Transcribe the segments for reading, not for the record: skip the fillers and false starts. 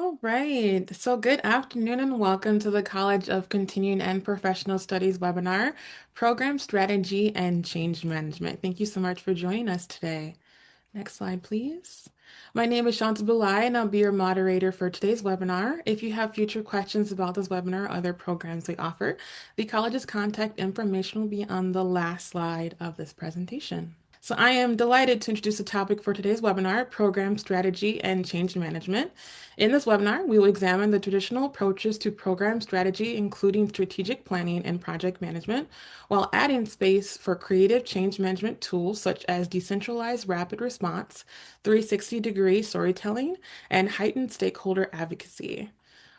All right. So good afternoon and welcome to the College of Continuing and Professional Studies webinar, Program Strategy and Change Management. Thank you so much for joining us today. Next slide, please. My name is Shanta Bulai, and I'll be your moderator for today's webinar. If you have future questions about this webinar or other programs we offer, the college's contact information will be on the last slide of this presentation. So I am delighted to introduce the topic for today's webinar, Program Strategy and Change Management. In this webinar, we will examine the traditional approaches to program strategy, including strategic planning and project management, while adding space for creative change management tools such as decentralized rapid response, 360-degree storytelling, and heightened stakeholder advocacy.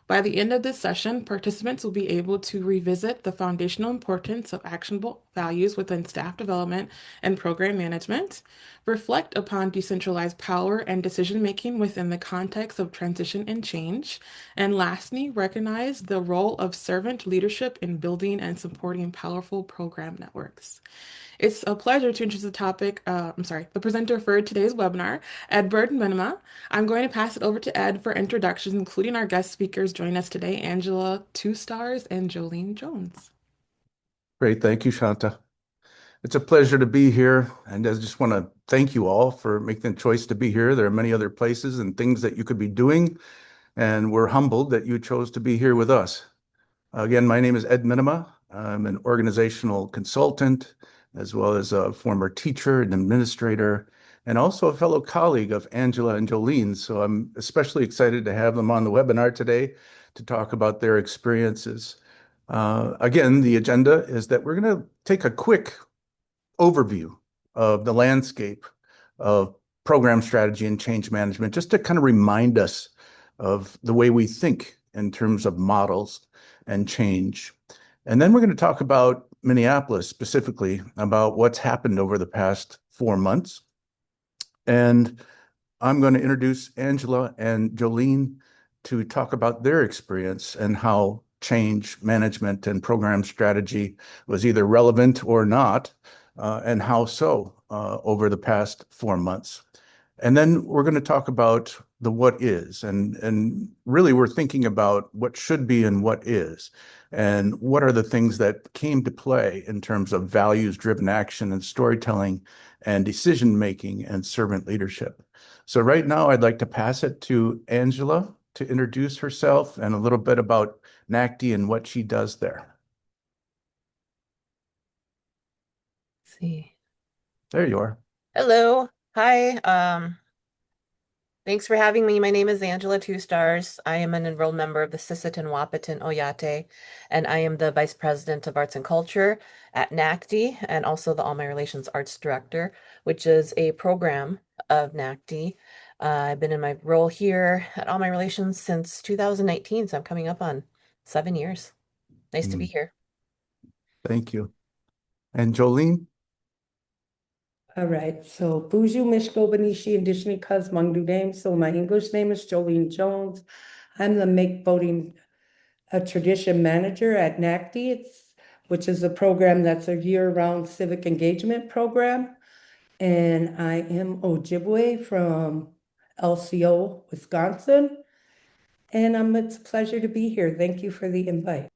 By the end of this session, participants will be able to revisit the foundational importance of actionable values within staff development and program management, reflect upon decentralized power and decision-making within the context of transition and change, and lastly, recognize the role of servant leadership in building and supporting powerful program networks. It's a pleasure to introduce the presenter for today's webinar, Ed Minnema. I'm going to pass it over to Ed for introductions, including our guest speakers joining us today, Angela Two Stars and Jolene Jones. Great. Thank you, Shanta. It's a pleasure to be here. And I just want to thank you all for making the choice to be here. There are many other places and things that you could be doing, and we're humbled that you chose to be here with us. Again, my name is Ed Minnema. I'm an organizational consultant, as well as a former teacher and administrator, and also a fellow colleague of Angela and Jolene. So I'm especially excited to have them on the webinar today to talk about their experiences. Again, the agenda is that we're going to take a quick overview of the landscape of program strategy and change management, just to kind of remind us of the way we think in terms of models and change. And then we're going to talk about Minneapolis specifically, about what's happened over the past 4 months. And I'm going to introduce Angela and Jolene to talk about their experience and how change management and program strategy was either relevant or not, and how so over the past 4 months. And then we're going to talk about the what is, and really we're thinking about what should be and what is, and what are the things that came to play in terms of values-driven action and storytelling and decision-making and servant leadership. So right now I'd like to pass it to Angela to introduce herself and a little bit about NACD and what she does there. Let's see. There you are. Hello. Hi. Thanks for having me. My name is Angela Two Stars. I am an enrolled member of the Sisseton Wahpeton Oyate, and I am the Vice President of Arts and Culture at NACD and also the All My Relations Arts Director, which is a program of NACD. I've been in my role here at All My Relations since 2019, so I'm coming up on 7 years. Nice to be here. Thank you. And Jolene? All right, so Buju Mishko Banishi and Dishni Kuz Mangdu name. So my English name is Jolene Jones. I'm the Make Voting a Tradition Manager at NACD, which is a program that's a year-round civic engagement program. And I am Ojibwe from LCO, Wisconsin. And it's a pleasure to be here. Thank you for the invite.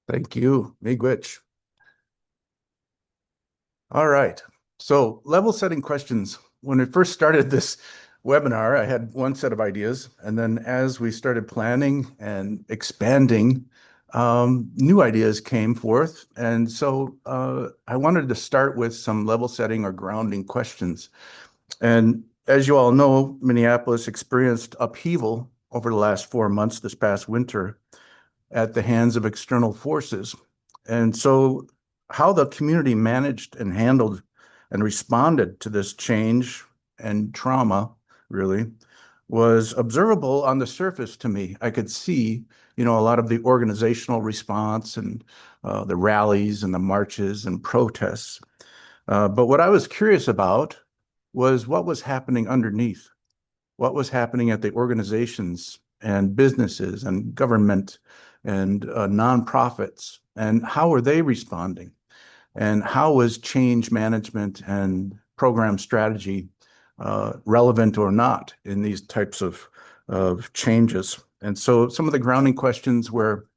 Thank you, Miigwech. All right, so level setting questions. When we first started this webinar, I had one set of ideas, and then as we started planning and expanding, new ideas came forth. And so I wanted to start with some level setting or grounding questions. And as you all know, Minneapolis experienced upheaval over the last 4 months, this past winter, at the hands of external forces. And so how the community managed and handled and responded to this change and trauma, really, was observable on the surface to me. I could see, a lot of the organizational response and the rallies and the marches and protests. But what I was curious about was what was happening underneath, what was happening at the organizations and businesses and government and nonprofits, and how were they responding? And how was change management and program strategy relevant or not in these types of of changes. And so some of the grounding questions were,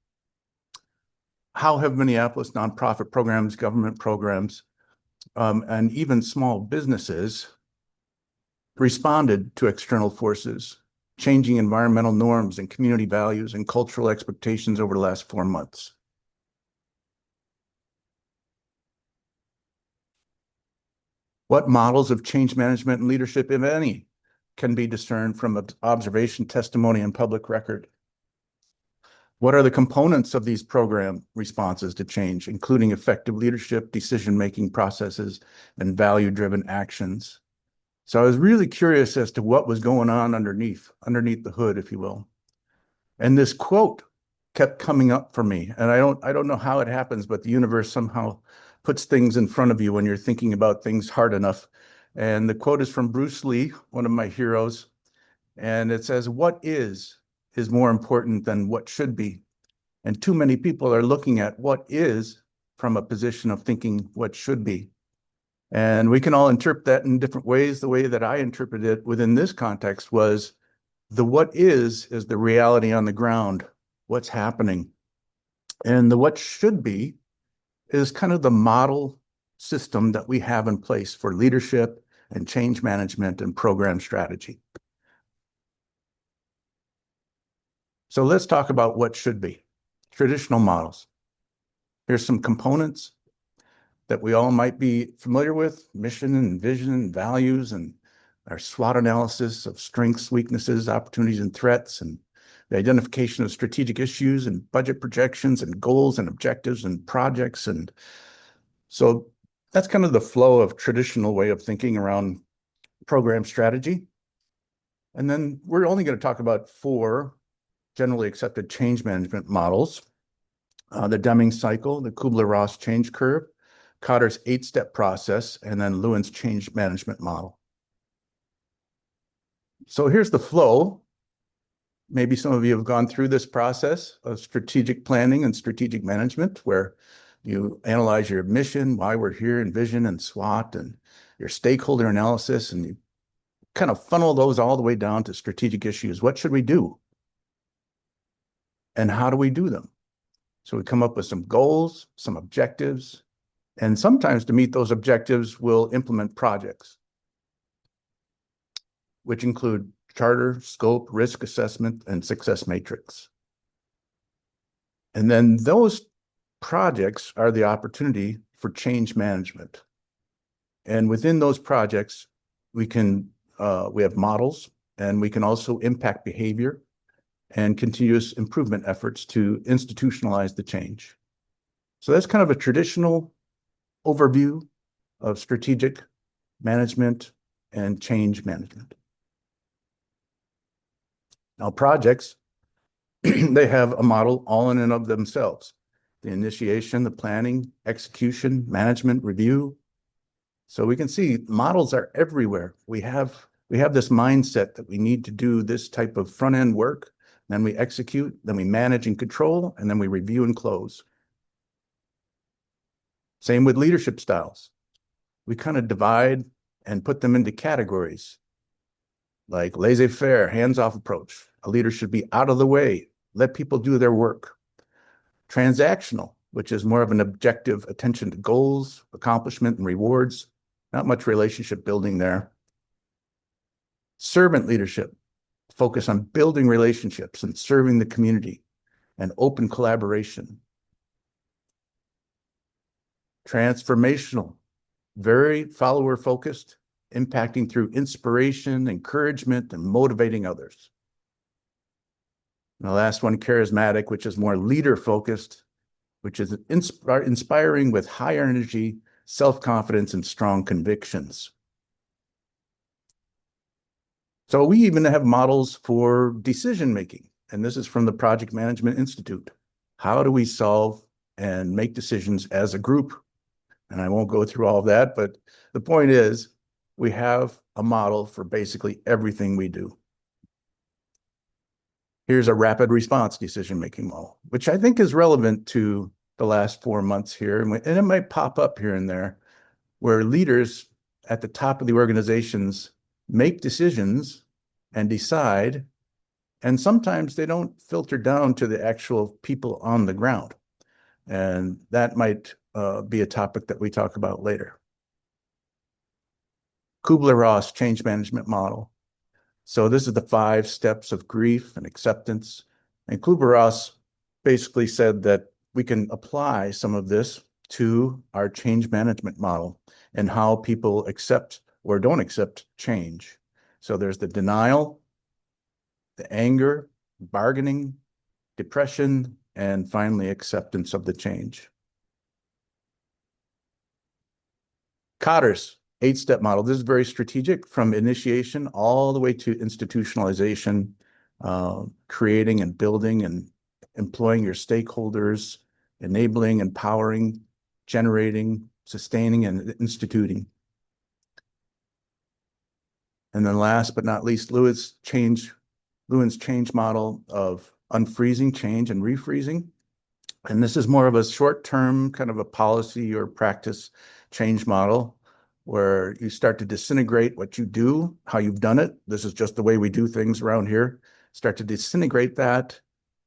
how have Minneapolis nonprofit programs, government programs, and even small businesses responded to external forces, changing environmental norms and community values and cultural expectations over the last 4 months? What models of change management and leadership, if any, can be discerned from observation, testimony, and public record? What are the components of these program responses to change, including effective leadership, decision-making processes, and value-driven actions? So I was really curious as to what was going on underneath the hood, if you will. And this quote kept coming up for me. And I don't know how it happens, but the universe somehow puts things in front of you when you're thinking about things hard enough. And the quote is from Bruce Lee, one of my heroes. And it says, "What is more important than what should be." And too many people are looking at what is from a position of thinking what should be. And we can all interpret that in different ways. The way that I interpreted it within this context was the what is the reality on the ground, what's happening. And the what should be is kind of the model system that we have in place for leadership and change management and program strategy. So let's talk about what should be. Traditional models. Here's some components that we all might be familiar with: mission and vision and values, and our SWOT analysis of strengths, weaknesses, opportunities, and threats, and the identification of strategic issues and budget projections and goals and objectives and projects. And so that's kind of the flow of traditional way of thinking around program strategy. And then we're only going to talk about 4 generally accepted change management models: the Deming cycle, the Kubler-Ross change curve, Kotter's 8-step process, and then Lewin's change management model. So here's the flow. Maybe some of you have gone through this process of strategic planning and strategic management, where you analyze your mission, why we're here, and vision and SWOT, and your stakeholder analysis, and you kind of funnel those all the way down to strategic issues. What should we do? And how do we do them? So we come up with some goals, some objectives, and sometimes to meet those objectives, we'll implement projects, which include charter, scope, risk assessment, and success matrix. And then those projects are the opportunity for change management. And within those projects, we have models, and we can also impact behavior and continuous improvement efforts to institutionalize the change. So that's kind of a traditional overview of strategic management and change management. Now, projects, they have a model all in and of themselves: the initiation, the planning, execution, management, review. So we can see models are everywhere. We have this mindset that we need to do this type of front-end work, then we execute, then we manage and control, and then we review and close. Same with leadership styles. We kind of divide and put them into categories, like laissez-faire, hands-off approach. A leader should be out of the way, let people do their work. Transactional, which is more of an objective attention to goals, accomplishment, and rewards. Not much relationship building there. Servant leadership, focus on building relationships and serving the community, and open collaboration. Transformational, very follower-focused, impacting through inspiration, encouragement, and motivating others. And the last one, charismatic, which is more leader-focused, which is inspiring with high energy, self-confidence, and strong convictions. So we even have models for decision-making, and this is from the Project Management Institute. How do we solve and make decisions as a group? And I won't go through all of that, but the point is we have a model for basically everything we do. Here's a rapid response decision-making model, which I think is relevant to the last 4 months here. And it might pop up here and there, where leaders at the top of the organizations make decisions and decide And sometimes they don't filter down to the actual people on the ground. And that might be a topic that we talk about later. Kubler-Ross change management model. So this is the 5 steps of grief and acceptance. And Kubler-Ross basically said that we can apply some of this to our change management model and how people accept or don't accept change. So there's the denial, the anger, bargaining, depression, and finally acceptance of the change. Kotter's 8-step model. This is very strategic from initiation all the way to institutionalization, creating and building and employing your stakeholders, enabling, empowering, generating, sustaining, and instituting. And then last but not least, Lewin's change model of unfreezing change and refreezing. And this is more of a short-term kind of a policy or practice change model where you start to disintegrate what you do, how you've done it. This is just the way we do things around here. Start to disintegrate that.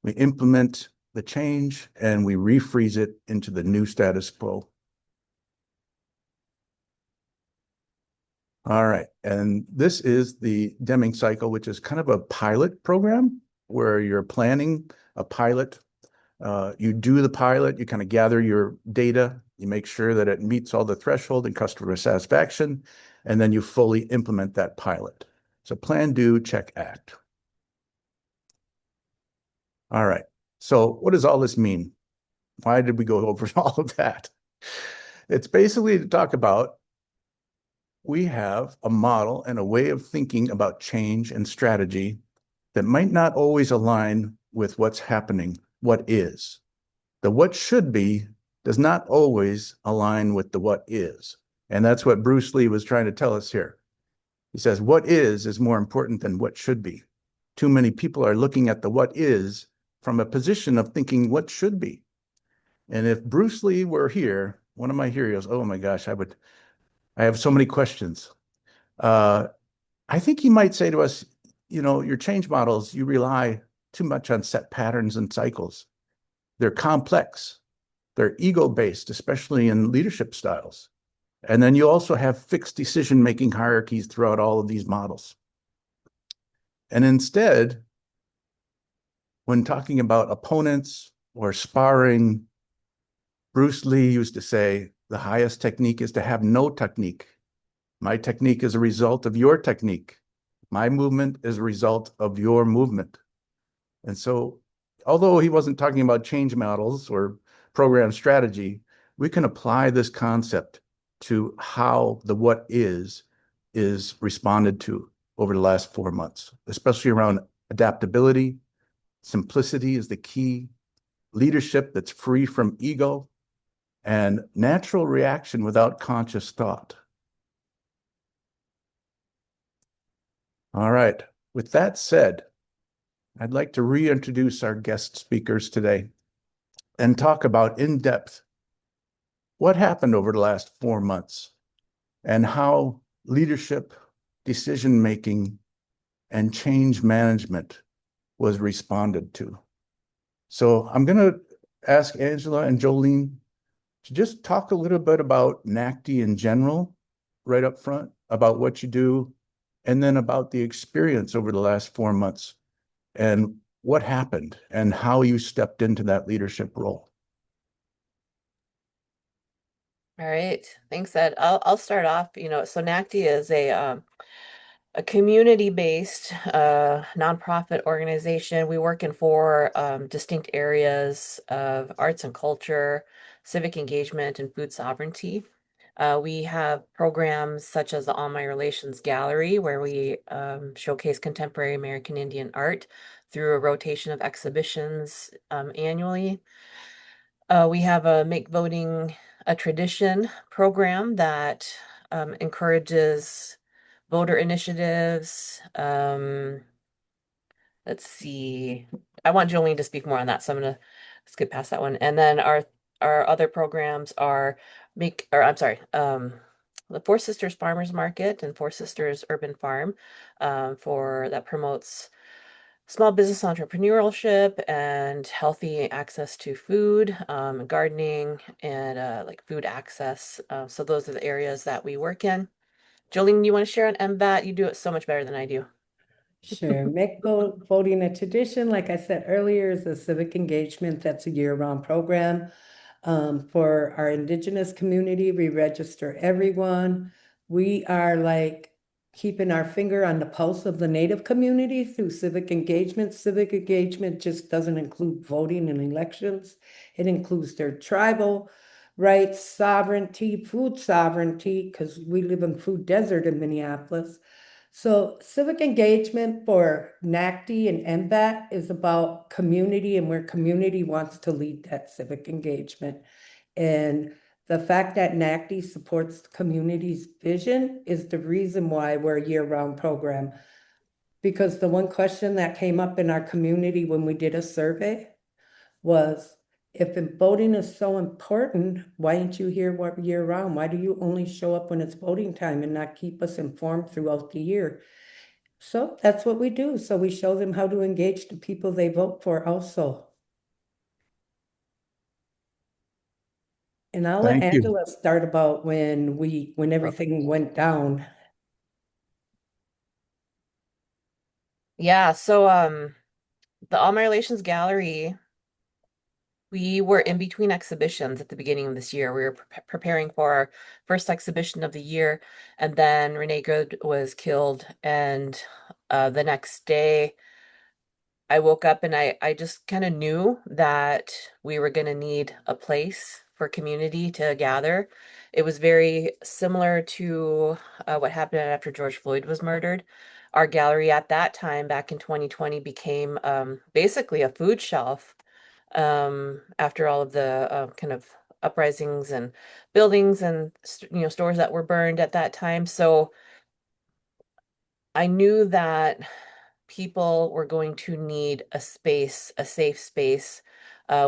We implement the change and we refreeze it into the new status quo. All right. And this is the Deming cycle, which is kind of a pilot program where you're planning a pilot. You do the pilot, you kind of gather your data, you make sure that it meets all the threshold and customer satisfaction, and then you fully implement that pilot. So plan, do, check, act. All right. So what does all this mean? Why did we go over all of that? It's basically to talk about we have a model and a way of thinking about change and strategy that might not always align with what's happening, what is. The what should be does not always align with the what is. And that's what Bruce Lee was trying to tell us here. He says, what is more important than what should be. Too many people are looking at the what is from a position of thinking what should be. And if Bruce Lee were here, one of my heroes, oh my gosh, I have so many questions. I think he might say to us, your change models, you rely too much on set patterns and cycles. They're complex. They're ego-based, especially in leadership styles. And then you also have fixed decision-making hierarchies throughout all of these models. And instead, when talking about opponents or sparring, Bruce Lee used to say, the highest technique is to have no technique. My technique is a result of your technique. My movement is a result of your movement. And so, although he wasn't talking about change models or program strategy, we can apply this concept to how the what is responded to over the last 4 months, especially around adaptability. Simplicity is the key, leadership that's free from ego, and natural reaction without conscious thought. All right. With that said, I'd like to reintroduce our guest speakers today and talk about in depth what happened over the last 4 months and how leadership, decision making, and change management was responded to. So I'm going to ask Angela and Jolene to just talk a little bit about NACD in general, right up front, about what you do, and then about the experience over the last 4 months and what happened and how you stepped into that leadership role. All right, thanks, Ed. I'll start off. So NACD is a community-based nonprofit organization. We work in 4 distinct areas of arts and culture, civic engagement, and food sovereignty. We have programs such as the All My Relations Gallery, where we showcase contemporary American Indian art through a rotation of exhibitions annually. We have a Make Voting a Tradition program that encourages voter initiatives. Let's see. I want Jolene to speak more on that, so I'm gonna skip past that one. And then our other programs are the Four Sisters Farmers Market and Four Sisters Urban Farm for that promotes small business entrepreneurship and healthy access to food, gardening, and like food access. So those are the areas that we work in. Jolene, you want to share on MBAT? You do it so much better than I do. Sure. Voting a tradition, like I said earlier, is a civic engagement that's a year-round program. For our Indigenous community, we register everyone. We are like keeping our finger on the pulse of the Native community through civic engagement. Civic engagement just doesn't include voting in elections. It includes their tribal rights, sovereignty, food sovereignty, because we live in food desert in Minneapolis. So civic engagement for NACD and MBAT is about community and where community wants to lead that civic engagement. And the fact that NACD supports the community's vision is the reason why we're a year-round program. Because the one question that came up in our community when we did a survey was, if voting is so important, why aren't you here year round? Why do you only show up when it's voting time and not keep us informed throughout the year? So that's what we do. So we show them how to engage the people they vote for also. And I'll let Thank you. Angela start about when Oh, everything went down. yeah, so the All My Relations Gallery, we were in between exhibitions at the beginning of this year. We were preparing for our first exhibition of the year, and then Renee Good was killed. And the next day, I woke up and I just kind of knew that we were going to need a place for community to gather. It was very similar to what happened after George Floyd was murdered. Our gallery at that time, back in 2020, became basically a food shelf after all of the kind of uprisings and buildings and stores that were burned at that time. So I knew that people were going to need a space, a safe space.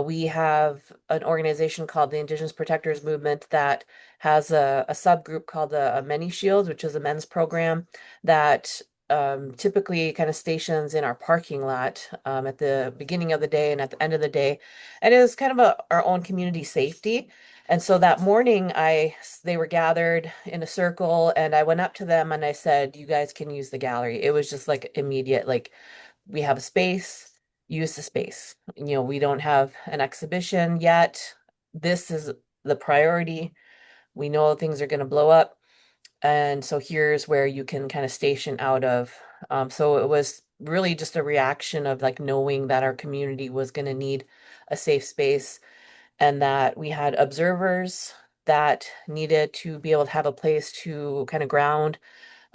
We have an organization called the Indigenous Protectors Movement that has a subgroup called a Many Shields, which is a men's program that typically kind of stations in our parking lot at the beginning of the day and at the end of the day. And it is kind of our own community safety. And so that morning, they were gathered in a circle, and I went up to them and I said, "You guys can use the gallery." It was just like immediate, like we have a space, use the space. We don't have an exhibition yet. This is the priority. We know things are going to blow up, and so here's where you can kind of station out of. So it was really just a reaction of like knowing that our community was going to need a safe space and that we had observers that needed to be able to have a place to kind of ground,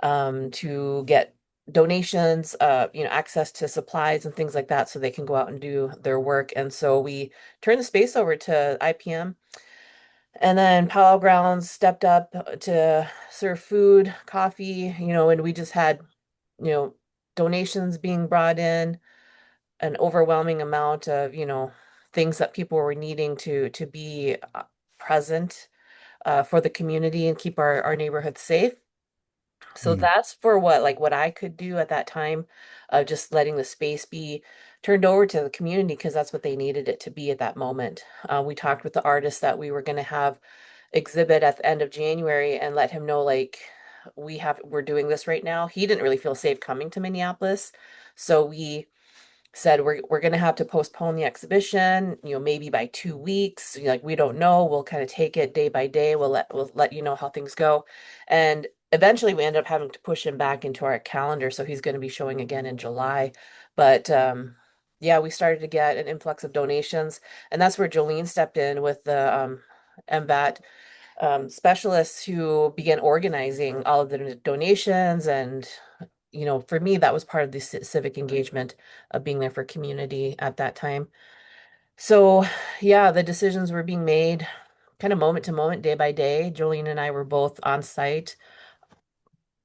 to get donations, access to supplies and things like that so they can go out and do their work. And so we turned the space over to IPM. And then Powell Grounds stepped up to serve food, coffee, and we just had, you know, donations being brought in, an overwhelming amount of, things that people were needing to be present for the community and keep our neighborhood safe. So Mm. that's for what I could do at that time of just letting the space be turned over to the community because that's what they needed it to be at that moment. We talked with the artist that we were going to have exhibit at the end of January and let him know like we're doing this right now. He didn't really feel safe coming to Minneapolis. So we said we're going to have to postpone the exhibition, maybe by 2 weeks. Like we don't know. We'll kind of take it day by day. We'll let you know how things go. And eventually we ended up having to push him back into our calendar, so he's going to be showing again in July. But yeah, we started to get an influx of donations, and that's where Jolene stepped in with the MBAT specialists who began organizing all of the donations and for me, that was part of the civic engagement of being there for community at that time. So, yeah, the decisions were being made kind of moment to moment, day by day. Jolene and I were both on site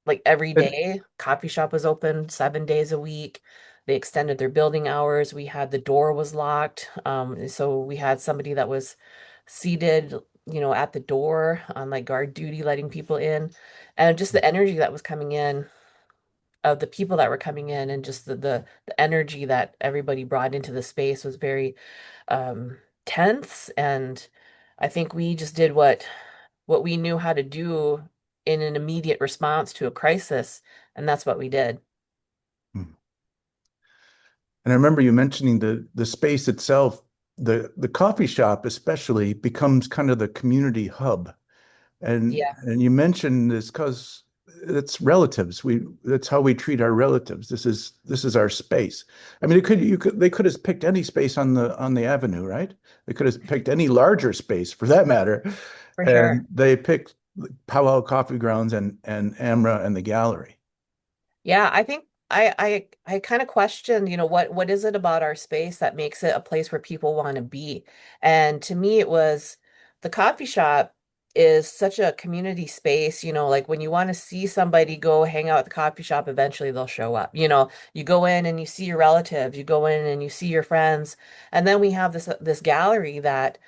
like every And day. Coffee shop was open 7 days a week. They extended their building hours. We had the door was locked. So we had somebody that was seated, at the door on like guard duty, letting people in. And just the energy that was coming in of the people that were coming in, and just the energy that everybody brought into the space was very um, tense. And I think we just did what we knew how to do in an immediate response to a crisis, and that's what we did. Mm. And I remember you mentioning the space itself, the coffee shop especially becomes kind of the community hub. Yeah, And you mentioned this because it's relatives. That's how we treat our relatives. This is our space. I mean, they could have picked any space on the avenue, right? They could have picked any larger space for that matter. for And sure. they picked Powwow Coffee Grounds and Amra and the gallery. Yeah, I think I kind of questioned, what is it about our space that makes it a place where people want to be? And to me, it was the coffee shop is such a community space, like when you want to see somebody go hang out at the coffee shop, eventually they'll show up. You go in and you see your relatives, you go in and you see your friends, and then we have this gallery that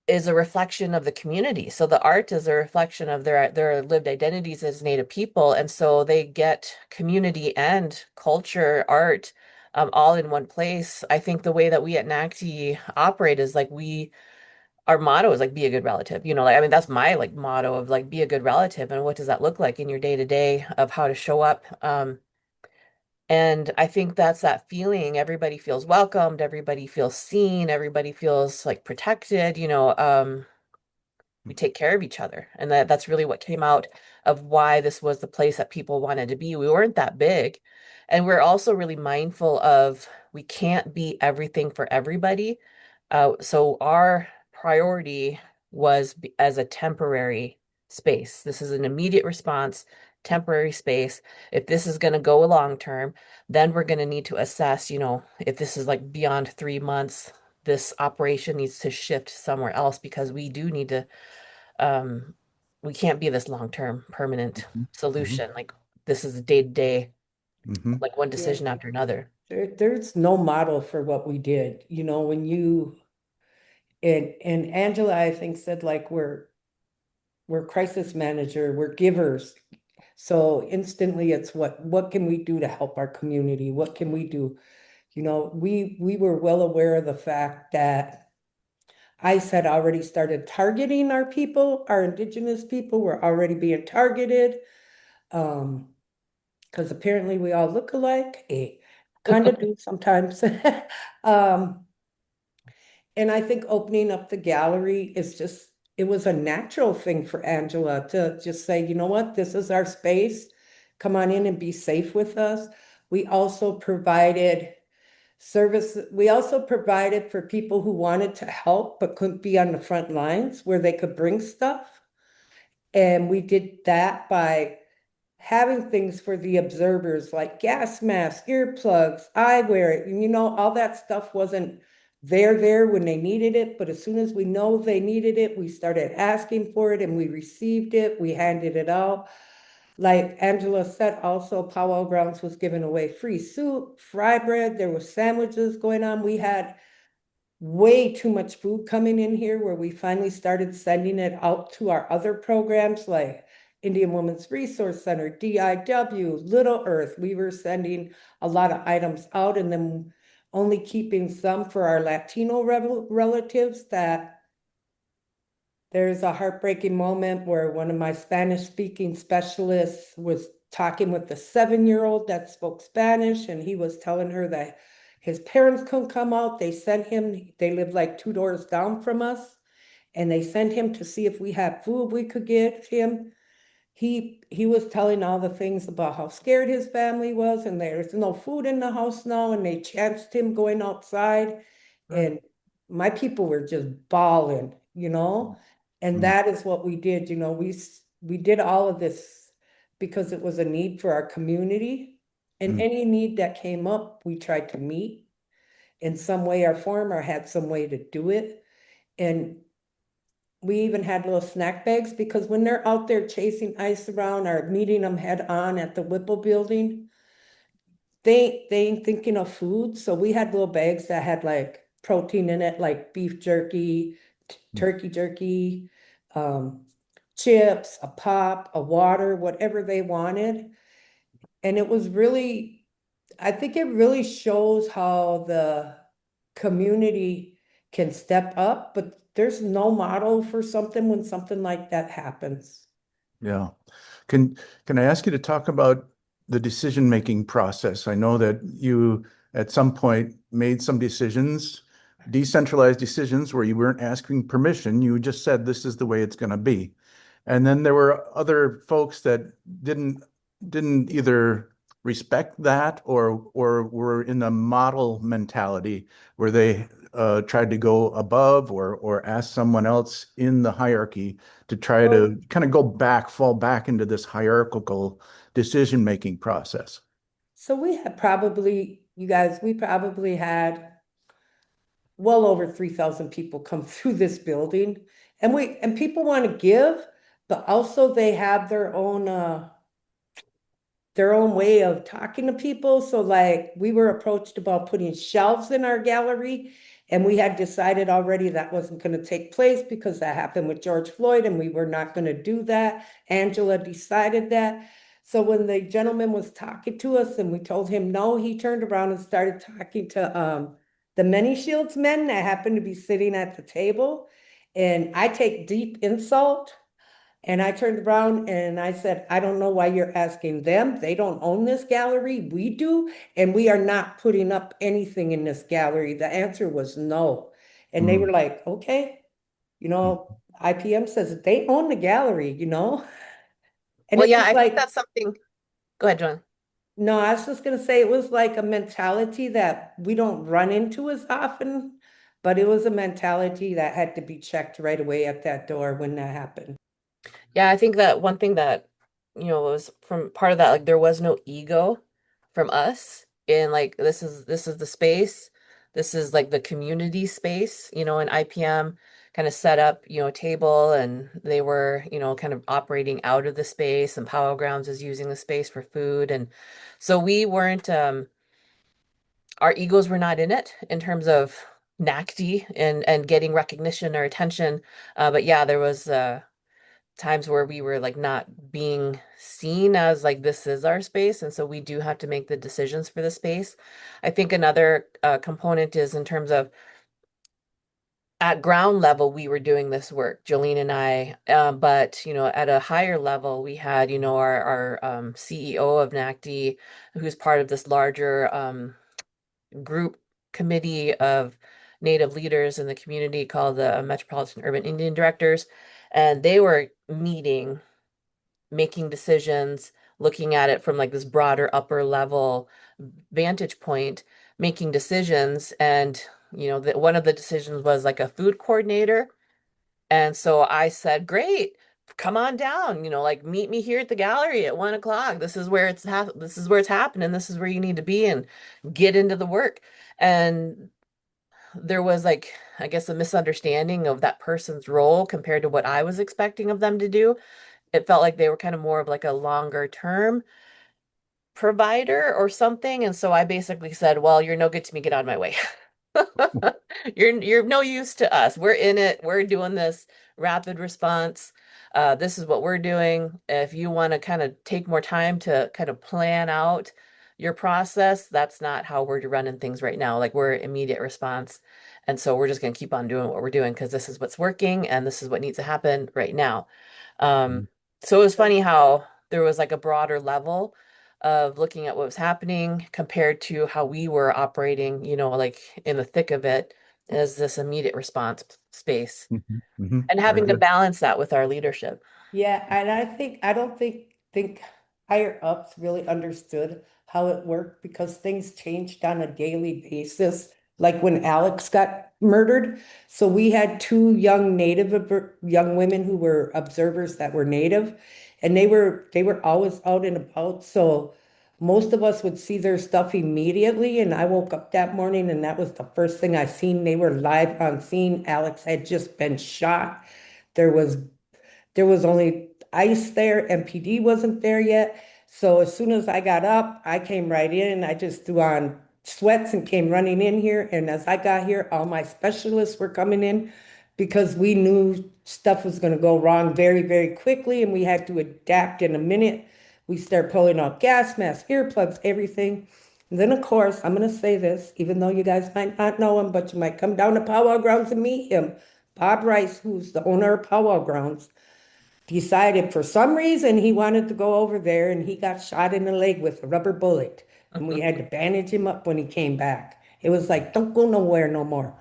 is a reflection of the community. So the art is a reflection of their lived identities as Native people, and so they get community and culture, art, all in one place. I think the way that we at NACTI operate is like our motto is like be a good relative. Like I mean that's my like motto of like be a good relative, and what does that look like in your day to day of how to show up. And I think that's that feeling. Everybody feels welcomed, everybody feels seen, everybody feels like protected. We take care of each other. And that's really what came out of why this was the place that people wanted to be. We weren't that big. And we're also really mindful of we can't be everything for everybody. So our priority was as a temporary space. This is an immediate response, temporary space. If this is going to go a long term, then we're going to need to assess, if this is like beyond 3 months, this operation needs to shift somewhere else because we do need to um, we can't be this long-term permanent Hmm. solution. Like this is a day-to-day, Hmm. like one Yeah, decision after another. there's no model for what we did. When you and Angela, I think, said like we're crisis manager, we're givers. So instantly it's what can we do to help our community? What can we do? We were well aware of the fact that ICE had already started targeting our people, our indigenous people were already being targeted. Because apparently we all look alike. Kind of do sometimes. Um, and I think opening up the gallery is it was a natural thing for Angela to just say, you know what, this is our space. Come on in and be safe with us. We also provided service. We also provided for people who wanted to help but couldn't be on the front lines where they could bring stuff. And we did that by having things for the observers like gas masks, earplugs, eyewear, all that stuff wasn't there when they needed it. But as soon as we know they needed it, we started asking for it and we received it. We handed it out. Like Angela said, also Powwow Grounds was giving away free soup, fry bread. There were sandwiches going on. We had way too much food coming in here where we finally started sending it out to our other programs like Indian Women's Resource Center, DIW, Little Earth. We were sending a lot of items out and then only keeping some for our Latino relatives. That there's a heartbreaking moment where one of my Spanish speaking specialists was talking with the 7-year-old that spoke Spanish, and he was telling her that his parents couldn't come out. They lived like 2 doors down from us, and they sent him to see if we had food we could give him. He was telling all the things about how scared his family was, and there's no food in the house now, and they chanced him going outside, Mm. and my people were just bawling. And Hmm. that is what we did. We did all of this because it was a need for our community, and Hmm. any need that came up, we tried to meet in some way or form, or had some way to do it. And we even had little snack bags because when they're out there chasing ice around or meeting them head on at the Whipple building, they ain't thinking of food. So we had little bags that had like protein in it, like beef jerky, turkey jerky, um, chips, a pop, a water, whatever they wanted. And it was really, I think it really shows how the community can step up, but there's no model for something when something like that happens. Yeah. Can can I ask you to talk about the decision-making process? I know that you at some point made some decisions, decentralized decisions where you weren't asking permission. You just said this is the way it's going to be. And then there were other folks that didn't didn't either respect that or were in a model mentality where they tried to go above or ask someone else in the hierarchy to try So, to kind of go back, fall back into this hierarchical decision-making process. so we had probably, you guys, we probably had well over 3,000 people come through this building. And people want to give, but also they have their own way of talking to people. So like we were approached about putting shelves in our gallery, and we had decided already that wasn't going to take place because that happened with George Floyd and we were not going to do that. Angela decided that. So when the gentleman was talking to us and we told him no, he turned around and started talking to the Many Shields men that happened to be sitting at the table. And I take deep insult, and I turned around and I said, I don't know why you're asking them. They don't own this gallery. We do. And we are not putting up anything in this gallery. The answer was no. And they were Mm. like, okay, IPM says that they own the gallery. And Well, it yeah, was I think like, that's something. Go ahead, John. no, I was just going to say it was like a mentality that we don't run into as often, but it was a mentality that had to be checked right away at that door when that happened. Yeah, I think that one thing that, was from part of that, like there was no ego from us in like this is the space. This is like the community space, and IPM kind of set up, a table and they were, kind of operating out of the space and Power Grounds is using the space for food. And so we weren't our egos were not in it in terms of NACD and getting recognition or attention. But yeah, there was times where we were like not being seen as like this is our space, and so we do have to make the decisions for the space. I think another component is in terms of at ground level we were doing this work, Jolene and I, but at a higher level we had our CEO of NACD, who's part of this larger group committee of Native leaders in the community called the Metropolitan Urban Indian Directors, and they were meeting, making decisions, looking at it from like this broader upper level vantage point, making decisions. And, one of the decisions was like a food coordinator. And so I said, great, come on down, like meet me here at the gallery at 1 o'clock. This is where it's happening. This is where you need to be and get into the work. And there was like, I guess, a misunderstanding of that person's role compared to what I was expecting of them to do. It felt like they were kind of more of like a longer term provider or something. And so I basically said, well, you're no good to me. Get out of my way. You're no use to us. We're in it. We're doing this rapid response. This is what we're doing. If you want to kind of take more time to kind of plan out your process, that's not how we're running things right now. Like we're immediate response. And so we're just going to keep on doing what we're doing because this is what's working and this is what needs to happen right now. Um, so it was funny how there was like a broader level of looking at what was happening compared to how we were operating, like in the thick of it as this immediate response space Mhm. Mhm. and Very having to good. balance that with our leadership. Yeah, and I don't think higher ups really understood how it worked because things changed on a daily basis. Like when Alex got murdered, so we had two young women who were observers that were Native, and they were always out and about. So most of us would see their stuff immediately, and I woke up that morning and that was the first thing I seen. They were live on scene. Alex had just been shot. There was there was only ice there. MPD wasn't there yet. So as soon as I got up, I came right in. I just threw on sweats and came running in here. And as I got here, all my specialists were coming in because we knew stuff was going to go wrong very, very quickly and we had to adapt in a minute. We start pulling out gas masks, earplugs, everything. And then, of course, I'm going to say this, even though you guys might not know him, but you might come down to Powwow Grounds and meet him. Bob Rice, who's the owner of Powwow Grounds, decided for some reason he wanted to go over there and he got shot in the leg with a rubber bullet. And we had to bandage him up when he came back. It was like, don't go nowhere no more.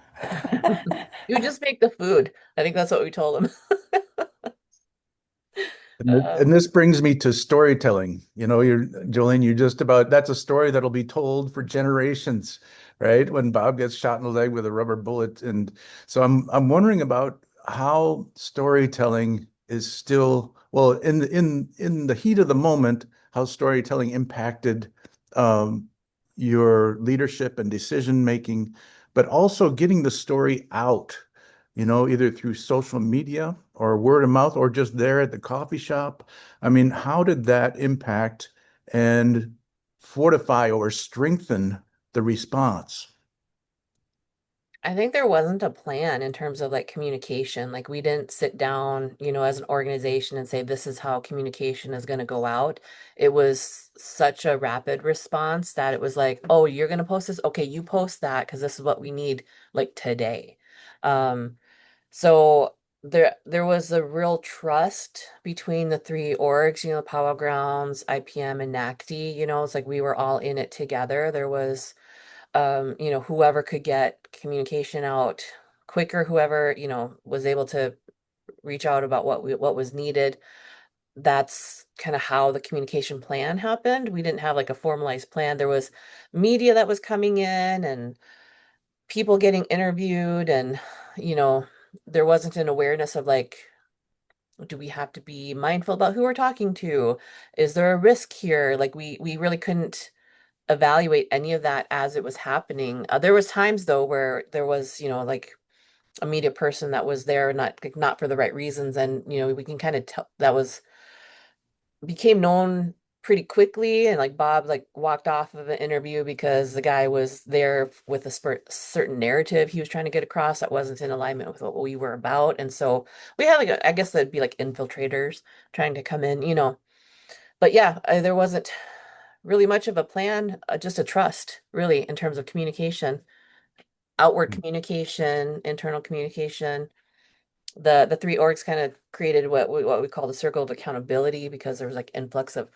You just make the food. I think that's what we told him. And this brings me to storytelling. Jolene, you just about, that's a story that'll be told for generations, right? When Bob gets shot in the leg with a rubber bullet. And so I'm wondering about how storytelling is still, well, in the heat of the moment, how storytelling impacted um, your leadership and decision making, but also getting the story out, either through social media or word of mouth or just there at the coffee shop. I mean, how did that impact and fortify or strengthen the response? I think there wasn't a plan in terms of like communication. Like we didn't sit down, as an organization and say, this is how communication is going to go out. It was such a rapid response that it was like, oh, you're going to post this? Okay, you post that because this is what we need like today. Um, so there was a real trust between the three orgs, Powwow Grounds, IPM, and NACD. It's like we were all in it together. There was whoever could get communication out quicker, whoever, was able to reach out about what was needed. That's kind of how the communication plan happened. We didn't have like a formalized plan. There was media that was coming in and people getting interviewed and, you know, there wasn't an awareness of like, do we have to be mindful about who we're talking to? Is there a risk here? Like we really couldn't evaluate any of that as it was happening. There was times though where there was, like a media person that was there not for the right reasons, and we can kind of tell that was became known pretty quickly, and like Bob like walked off of an interview because the guy was there with a certain narrative he was trying to get across that wasn't in alignment with what we were about, and so we had like I guess that'd be like infiltrators trying to come in, but yeah, there wasn't really much of a plan, just a trust, really, in terms of communication, outward communication, internal communication. The three orgs kind of created what we call the circle of accountability because there was like influx of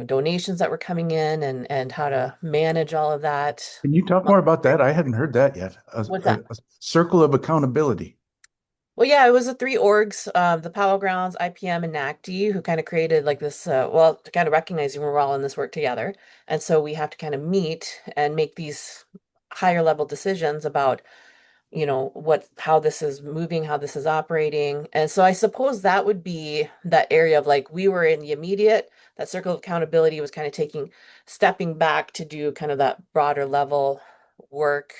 donations that were coming in and how to manage all of that. Can you talk more about that? I hadn't heard that yet. What's that? A circle of accountability. Well, yeah, it was the three orgs, the Powell Grounds, IPM, and NACD, who kind of created like this, well, to kind of recognizing we're all in this work together. And so we have to kind of meet and make these higher level decisions about, how this is moving, how this is operating. And so I suppose that would be that area of like we were in the immediate, that circle of accountability was kind of stepping back to do kind of that broader level work,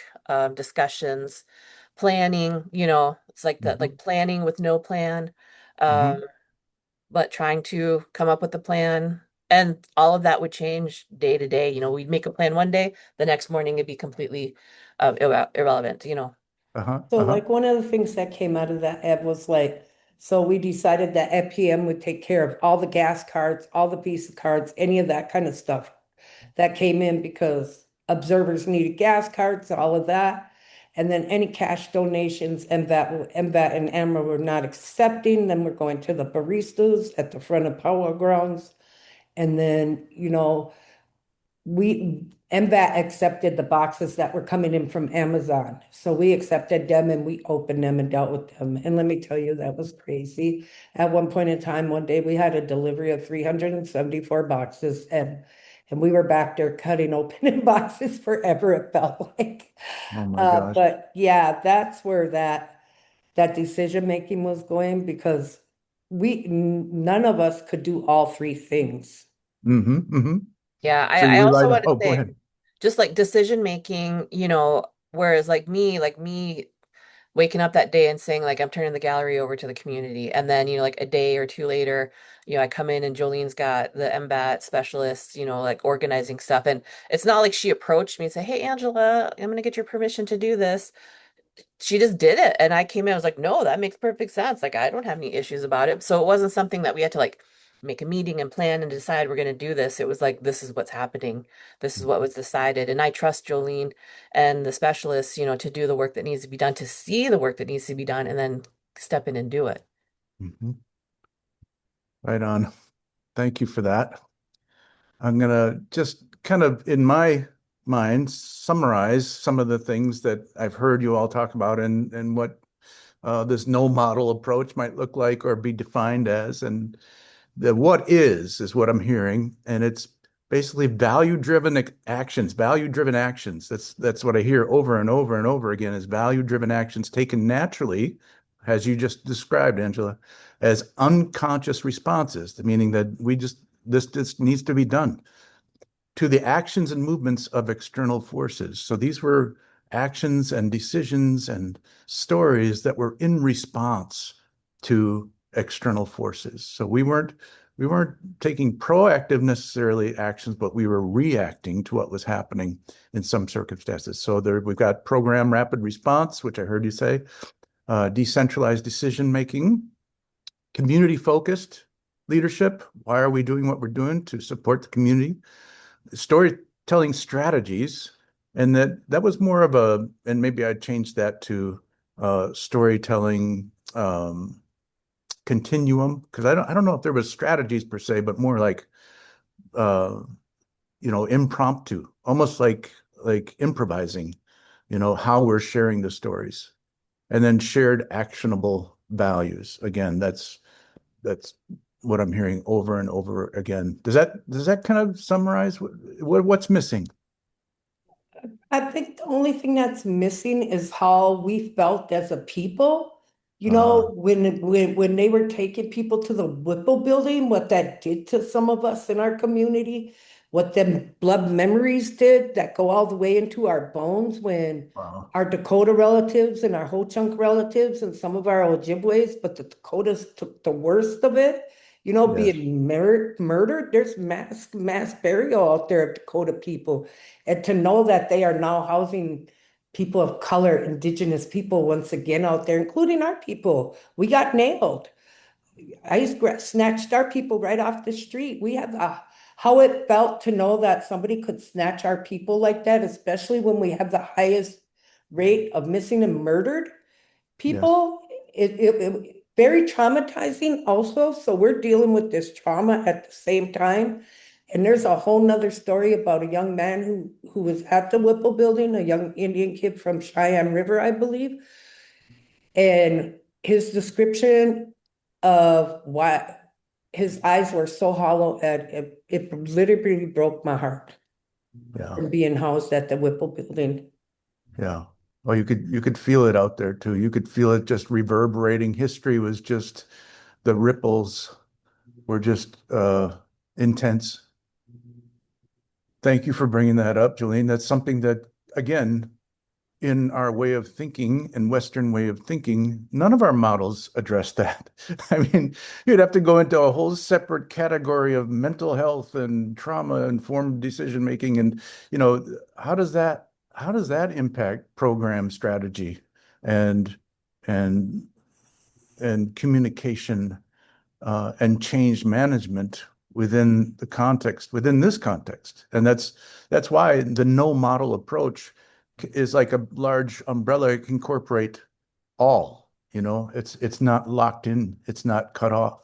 discussions planning, it's like that, Hmm. like planning with no plan, um, Hmm. but trying to come up with a plan. And all of that would change day to day. We'd make a plan one day, the next morning it'd be completely irrelevant. Uh-huh. So Uh-huh. like one of the things that came out of that, Ed, was like, so we decided that FPM would take care of all the gas cards, all the Visa cards, any of that kind of stuff that came in because observers needed gas cards, all of that. And then any cash donations, MVAT and AMRA were not accepting. Then we're going to the baristas at the front of Power Grounds. And then, we MVAT accepted the boxes that were coming in from Amazon. So we accepted them and we opened them and dealt with them. And let me tell you, that was crazy. At one point in time, one day we had a delivery of 374 boxes and we were back there cutting open in boxes forever, it felt like. Oh my gosh. But yeah, that's where that decision making was going because none of us could do all three things. Hmm. Hmm. Yeah, So you I also relied on, want to oh, go say, ahead. just like decision making, whereas like me waking up that day and saying like I'm turning the gallery over to the community, and then like a day or two later, I come in and Jolene's got the MBAT specialist, like organizing stuff, and it's not like she approached me and said, "Hey, Angela, I'm gonna get your permission to do this." She just did it, and I came in, I was like, "No, that makes perfect sense. Like I don't have any issues about it." So it wasn't something that we had to like make a meeting and plan and decide we're going to do this. It was like, this is what's happening. This is what was decided. And I trust Jolene and the specialists, to do the work that needs to be done, to see the work that needs to be done, and then step in and do it. Mhm. Right on. Thank you for that. I'm gonna just kind of in my mind summarize some of the things that I've heard you all talk about and what this no model approach might look like or be defined as. And the what is what I'm hearing, and it's basically value driven actions. That's what I hear over and over and over again is value driven actions taken naturally, as you just described, Angela, as unconscious responses, meaning that this needs to be done to the actions and movements of external forces. So these were actions and decisions and stories that were in response to external forces. So we weren't taking proactive necessarily actions, but we were reacting to what was happening in some circumstances. So there we've got program rapid response, which I heard you say, decentralized decision making, community focused leadership. Why are we doing what we're doing? To support the community. Storytelling strategies, and that was more of a, and maybe I'd change that to storytelling continuum, because I don't know if there was strategies per se, but more like uh, impromptu, almost like improvising, how we're sharing the stories, and then shared actionable values. Again, that's what I'm hearing over and over again. Does that kind of summarize what's missing? I think the only thing that's missing is how we felt as a people. Uh, When they were taking people to the Whipple building, what that did to some of us in our community, what them blood memories did that go all the way into our bones when wow. our Dakota relatives and our Ho Chunk relatives and some of our Ojibways, but the Dakotas took the worst of it. Yes. Being murdered. There's mass burial out there of Dakota people. And to know that they are now housing people of color, indigenous people once again out there, including our people. We got nailed. Snatched our people right off the street. We have how it felt to know that somebody could snatch our people like that, especially when we have the highest rate of missing and murdered Yes. people. It very traumatizing also. So we're dealing with this trauma at the same time. And there's a whole nother story about a young man who was at the Whipple building, a young Indian kid from Cheyenne River, I believe. And his description of why his eyes were so hollow and it literally broke my heart Yeah. from being housed at the Whipple building. Yeah. Well, you could feel it out there too. You could feel it just reverberating. History was just the ripples were just intense. Thank you for bringing that up, Jolene. That's something that, again, in our way of thinking and Western way of thinking, none of our models address that. I mean, you'd have to go into a whole separate category of mental health and trauma-informed decision making. And, how does that impact program strategy and and and communication and change management within this context? And that's why the no model approach is like a large umbrella. It can incorporate all. It's not locked in. It's not cut off.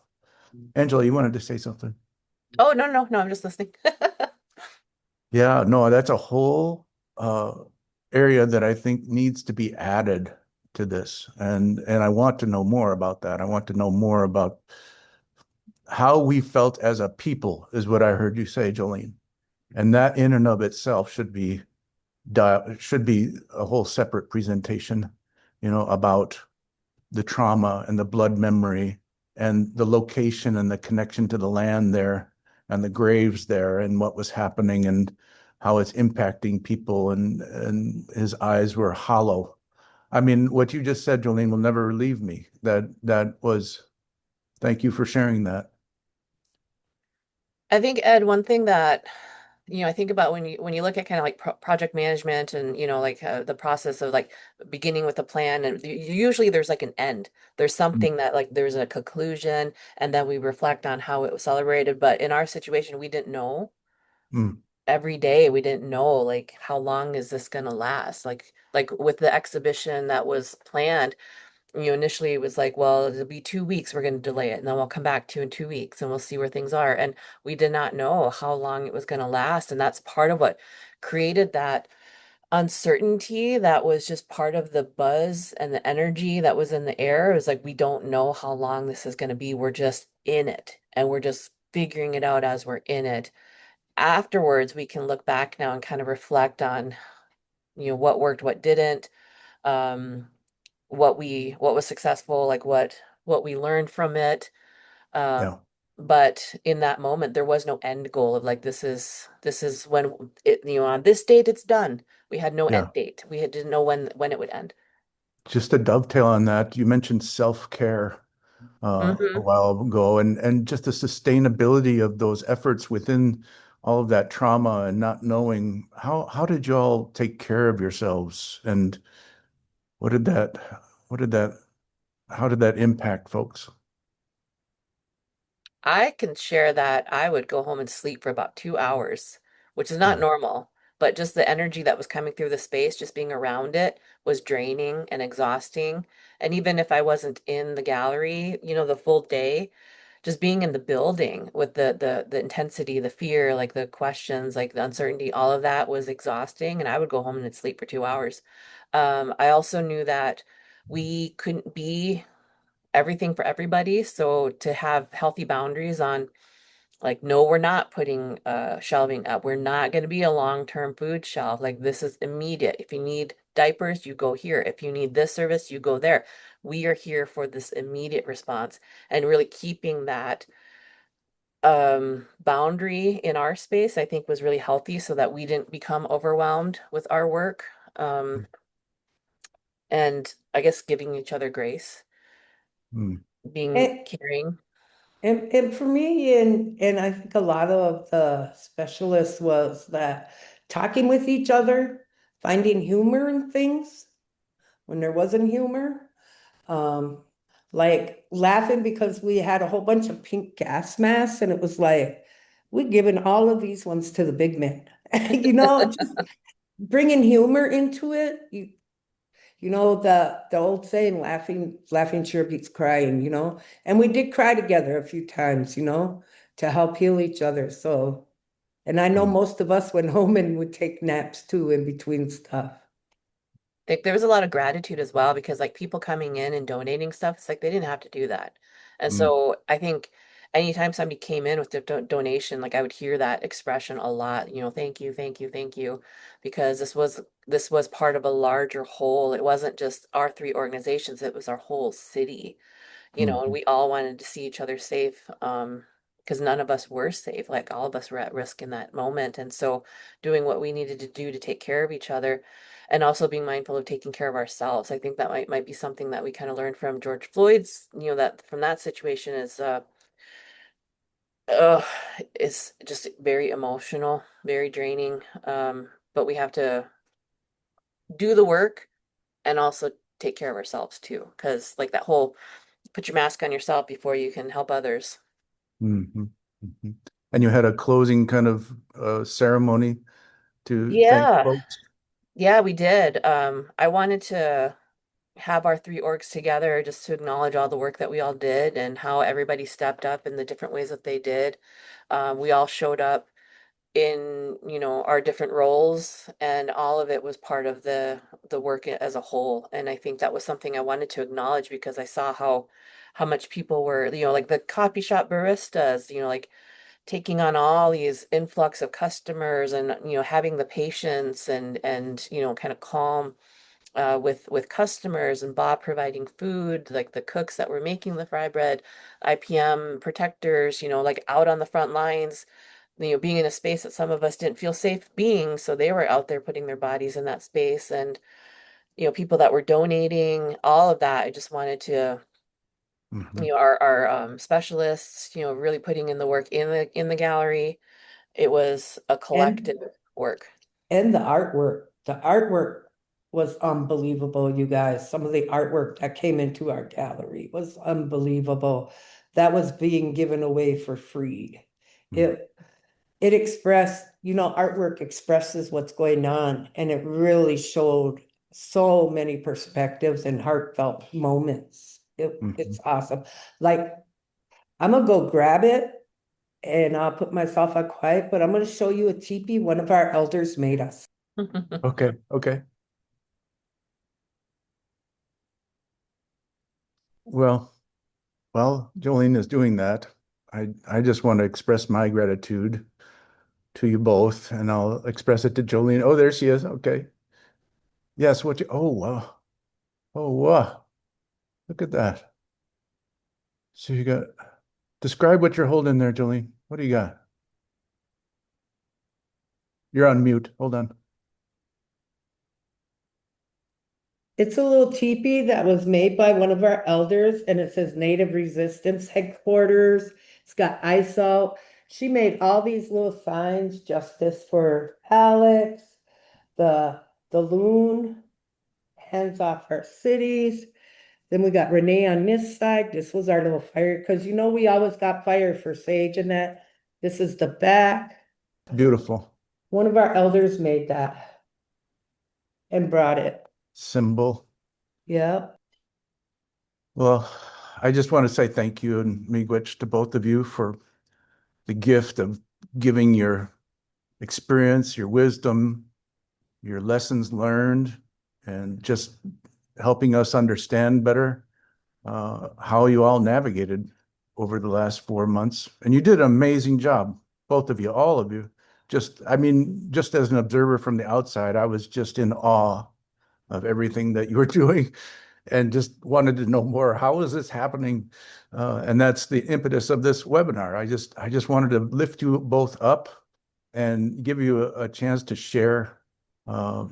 Angela, you wanted to say something? Oh, no, no, no, I'm just listening. Yeah, no, that's a whole area that I think needs to be added to this. And I want to know more about that. I want to know more about how we felt as a people, is what I heard you say, Jolene. And that in and of itself should be a whole separate presentation, about the trauma and the blood memory and the location and the connection to the land there and the graves there and what was happening and how it's impacting people, and his eyes were hollow. I mean, what you just said, Jolene, will never leave me. Thank you for sharing that. I think, Ed, one thing that I think about when you look at kind of like project management and like the process of like beginning with a plan, and usually there's like an end. There's Mm, something that like there's a conclusion, and then we reflect on how it was celebrated. But in our situation, we didn't know mm, every day. We didn't know like how long is this gonna last? Like with the exhibition that was planned. Initially it was like, well, it'll be 2 weeks, we're going to delay it, and then we'll come back to in 2 weeks and we'll see where things are. And we did not know how long it was going to last. And that's part of what created that uncertainty that was just part of the buzz and the energy that was in the air. It was like, we don't know how long this is going to be. We're just in it and we're just figuring it out as we're in it. Afterwards, we can look back now and kind of reflect on, what worked, what didn't. Um, what was successful, like what we learned from it. Um, yeah, but in that moment, there was no end goal of like this is when it on this date it's done. We had no end yeah. date. Didn't know when it would end. Just to dovetail on that, you mentioned self-care a Hmm. while ago, and just the sustainability of those efforts within all of that trauma and not knowing how did y'all take care of yourselves, and what did that what did that how did that impact folks? I can share that I would go home and sleep for about 2 hours, which is not Yeah, normal, but just the energy that was coming through the space, just being around it was draining and exhausting. And even if I wasn't in the gallery, the full day, just being in the building with the intensity, the fear, like the questions, like the uncertainty, all of that was exhausting. And I would go home and sleep for 2 hours. I also knew that we couldn't be everything for everybody. So to have healthy boundaries on like, no, we're not putting shelving up. We're not going to be a long-term food shelf. Like this is immediate. If you need diapers, you go here. If you need this service, you go there. We are here for this immediate response, and really keeping that boundary in our space, I think was really healthy so that we didn't become overwhelmed with our work. Um, and I guess giving each other grace, mm, being And, caring. and for me, and I think a lot of the specialists was that talking with each other, finding humor in things when there wasn't humor. Um, like laughing because we had a whole bunch of pink gas masks, and it was like, we're giving all of these ones to the big men. Just bringing humor into it. The old saying, laughing sure beats crying. And we did cry together a few times, to help heal each other. So, and I know mm, most of us went home and would take naps too in between stuff. Like there was a lot of gratitude as well because like people coming in and donating stuff, it's like they didn't have to do that. And mm, so I think anytime somebody came in with a donation, like I would hear that expression a lot, thank you, thank you, thank you, because this was part of a larger whole. It wasn't just our three organizations, it was our whole city, and mm, we all wanted to see each other safe. Because none of us were safe, like all of us were at risk in that moment. And so doing what we needed to do to take care of each other and also being mindful of taking care of ourselves. I think that might be something that we kind of learned from George Floyd's, that from that situation uh is just very emotional, very draining. But we have to do the work and also take care of ourselves too. Because like that whole put your mask on yourself before you can help others. mhm, mhm. And you had a closing kind of ceremony to thank Yeah, folks. yeah, we did. I wanted to have our three orgs together just to acknowledge all the work that we all did and how everybody stepped up in the different ways that they did. We all showed up in, our different roles, and all of it was part of the work as a whole. And I think that was something I wanted to acknowledge because I saw how much people were, like the coffee shop baristas, like taking on all these influx of customers and having the patience and kind of calm with customers, and Bob providing food, like the cooks that were making the fry bread, IPM protectors, like out on the front lines, being in a space that some of us didn't feel safe being, so they were out there putting their bodies in that space, and people that were donating, all of that. I just wanted to, Mhm, our specialists, really putting in the work in the gallery, It was a And collective work. and the artwork was unbelievable, you guys. Some of the artwork that came into our gallery was unbelievable. That was being given away for free. Mm. It it expressed, artwork expresses what's going on, and it really showed so many perspectives and heartfelt moments. It's Mhm. awesome. Like, I'm gonna go grab it and I'll put myself on quiet, but I'm gonna show you a teepee one of our elders made us. Okay, okay. Well, while Jolene is doing that, I just want to express my gratitude to you both, and I'll express it to Jolene. Oh, there she is. Okay. Yes, oh, wow. Oh, wow. Look at that. So you got, describe what you're holding there, Jolene. What do you got? You're on mute. Hold on. It's a little teepee that was made by one of our elders, and it says Native Resistance Headquarters. It's got ISO. She made all these little signs, justice for Alex, the the loon, hands off our cities. Then we got Renee on this side. This was our little fire, because we always got fire for Sage and that. This is the back. Beautiful One of our elders made that and brought it. symbol. Yep. Well, I just want to say thank you and miigwech to both of you for the gift of giving your experience, your wisdom, your lessons learned, and just helping us understand better how you all navigated over the last 4 months. And you did an amazing job, both of you, all of you. I mean, just as an observer from the outside, I was just in awe of everything that you were doing and just wanted to know more. How is this happening? And that's the impetus of this webinar. I just wanted to lift you both up and give you a chance to share uh,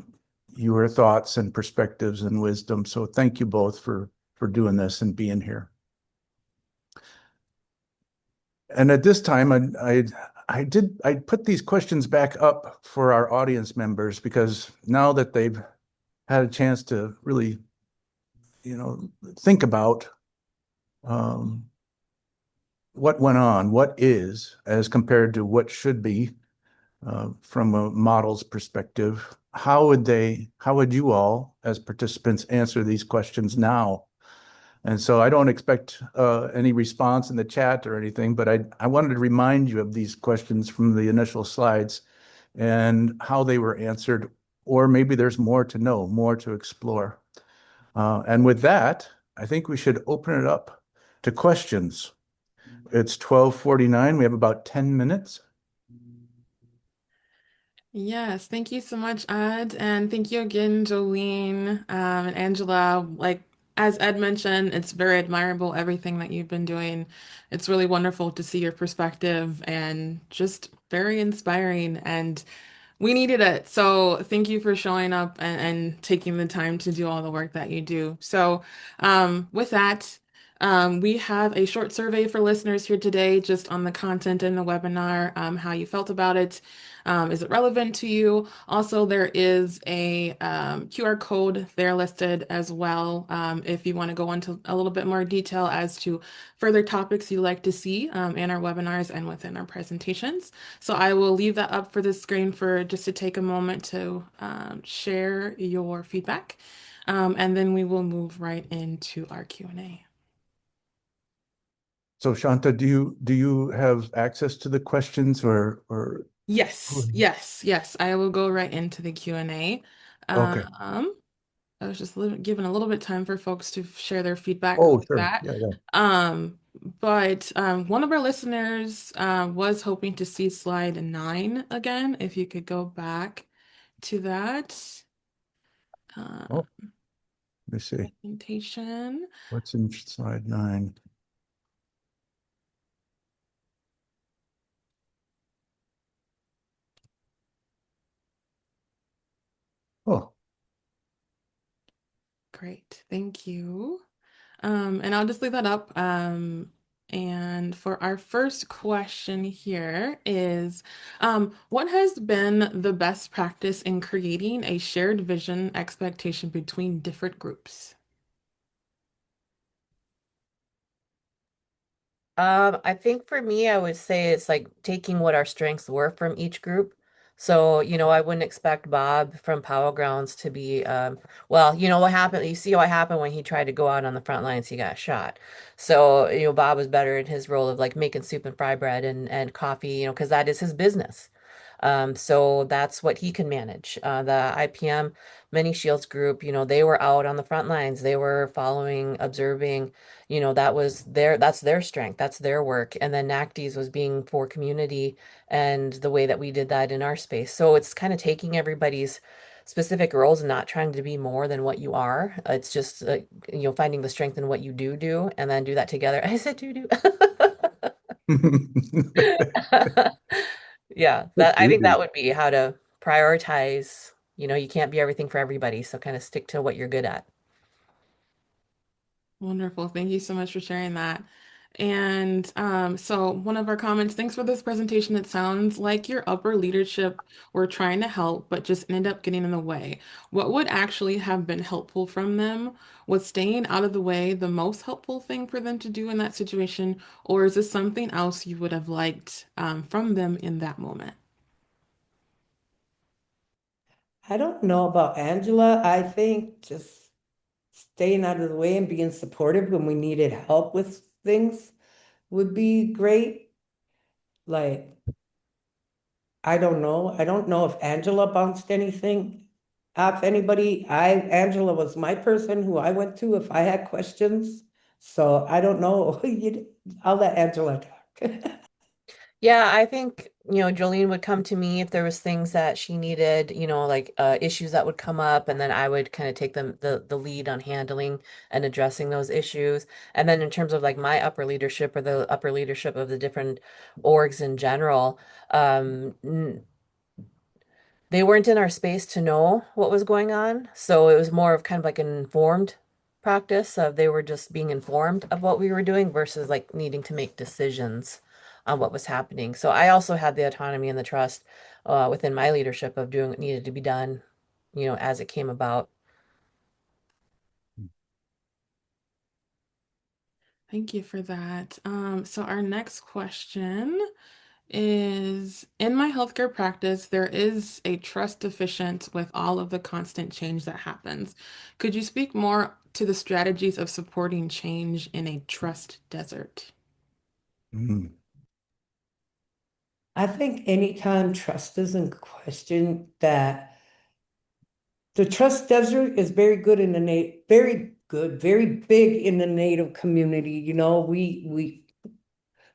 your thoughts and perspectives and wisdom. So thank you both for doing this and being here. And at this time, I put these questions back up for our audience members because now that they've had a chance to really, think about um, what went on, what is, as compared to what should be, from a model's perspective. How would you all, as participants, answer these questions now? And so I don't expect any response in the chat or anything, but I wanted to remind you of these questions from the initial slides and how they were answered, or maybe there's more to know, more to explore. And with that, I think we should open it up to questions. It's 12:49. We have about 10 minutes. Yes, thank you so much, Ed. And thank you again, Jolene, and Angela. Like, as Ed mentioned, it's very admirable everything that you've been doing. It's really wonderful to see your perspective and just very inspiring. And we needed it. So thank you for showing up and taking the time to do all the work that you do. So with that, we have a short survey for listeners here today, just on the content in the webinar, how you felt about it. Is it relevant to you? Also, there is a QR code there listed as well, if you want to go into a little bit more detail as to further topics you like to see in our webinars and within our presentations. So I will leave that up for the screen for just to take a moment to share your feedback. And then we will move right into our Q&A. So Shanta, do you have access to the questions or Yes, yes, yes. I will go right into the Q&A. okay. I was just giving a little bit time for folks to share their feedback Oh, with sure. that. Yeah, yeah. Um, but one of our listeners was hoping to see slide 9 again. If you could go back to that Oh, let me see. presentation. What's in slide 9? Oh, Great, thank you. And I'll just leave that up. And for our first question here is, what has been the best practice in creating a shared vision expectation between different groups? I think for me, I would say it's like taking what our strengths were from each group. So, I wouldn't expect Bob from Powell Grounds to be, well, you know what happened? You see what happened when he tried to go out on the front lines, he got shot. So, Bob was better in his role of like making soup and fry bread and coffee, because that is his business. So that's what he can manage. The IPM Many Shields group, they were out on the front lines. They were following, observing, that's their strength, that's their work. And then NACD's was being for community and the way that we did that in our space. So it's kind of taking everybody's specific roles and not trying to be more than what you are. It's just, finding the strength in what you do and then do that together. I said do. Yeah, that I think that would be how to prioritize. You can't be everything for everybody, so kind of stick to what you're good at. Wonderful. Thank you so much for sharing that. And so, one of our comments, thanks for this presentation. It sounds like your upper leadership were trying to help, but just ended up getting in the way. What would actually have been helpful from them? Was staying out of the way the most helpful thing for them to do in that situation? Or is this something else you would have liked from them in that moment? I don't know about Angela. I think just staying out of the way and being supportive when we needed help with things would be great. Like, I don't know. I don't know if Angela bounced anything off anybody. Angela was my person who I went to if I had questions. So I don't know. I'll let Angela talk. Yeah, I think, Jolene would come to me if there was things that she needed, like issues that would come up, and then I would kind of take the lead on handling and addressing those issues. And then in terms of like my upper leadership or the upper leadership of the different orgs in general, um, they weren't in our space to know what was going on. So it was more of kind of like an informed practice of they were just being informed of what we were doing versus like needing to make decisions on what was happening. So I also had the autonomy and the trust within my leadership of doing what needed to be done, as it came about. Thank you for that. So, our next question is, in my healthcare practice, there is a trust deficient with all of the constant change that happens. Could you speak more to the strategies of supporting change in a trust desert? Mm. I think anytime trust is in question, that the trust desert is very good in the very good, very big in the Native community.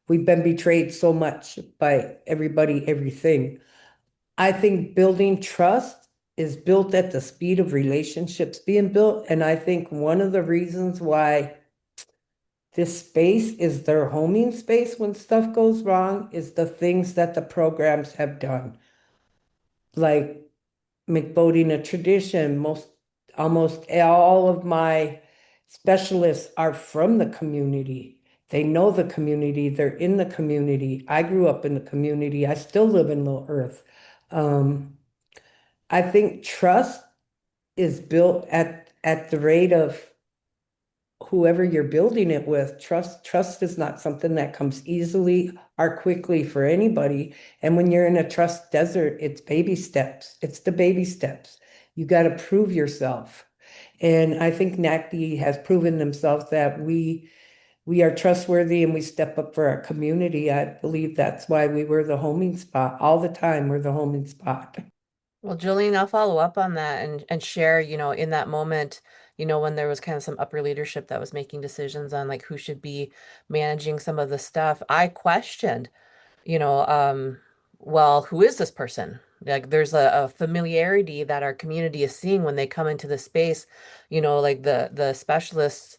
We've been betrayed so much by everybody, everything. I think building trust is built at the speed of relationships being built. And I think one of the reasons why this space is their homing space when stuff goes wrong is the things that the programs have done. Like McBoating a tradition. Almost all of my specialists are from the community. They know the community. They're in the community. I grew up in the community. I still live in Little Earth. Um, I think trust is built at the rate of whoever you're building it with. Trust is not something that comes easily or quickly for anybody. And when you're in a trust desert, it's baby steps. It's the baby steps. You got to prove yourself. And I think NACD has proven themselves that we are trustworthy and we step up for our community. I believe that's why we were the homing spot all the time. We're the homing spot. Well, Jolene, I'll follow up on that and share, in that moment, when there was kind of some upper leadership that was making decisions on like who should be managing some of the stuff. I questioned, you know, um, well, who is this person? Like there's a familiarity that our community is seeing when they come into the space, like the specialists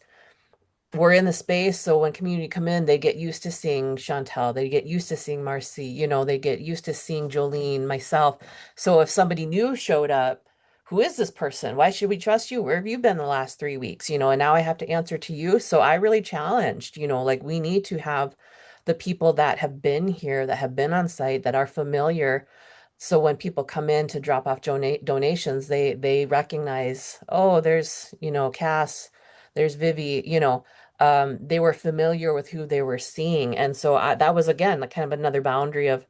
were in the space. So when community come in, they get used to seeing Chantel, they get used to seeing Marcy, they get used to seeing Jolene, myself. So if somebody new showed up who is this person? Why should we trust you? Where have you been the last 3 weeks? And now I have to answer to you. So I really challenged, like we need to have the people that have been here, that have been on site, that are familiar. So when people come in to drop off donations, they recognize, oh, there's, Cass, there's Vivi, they were familiar with who they were seeing. And so that was, again, like kind of another boundary of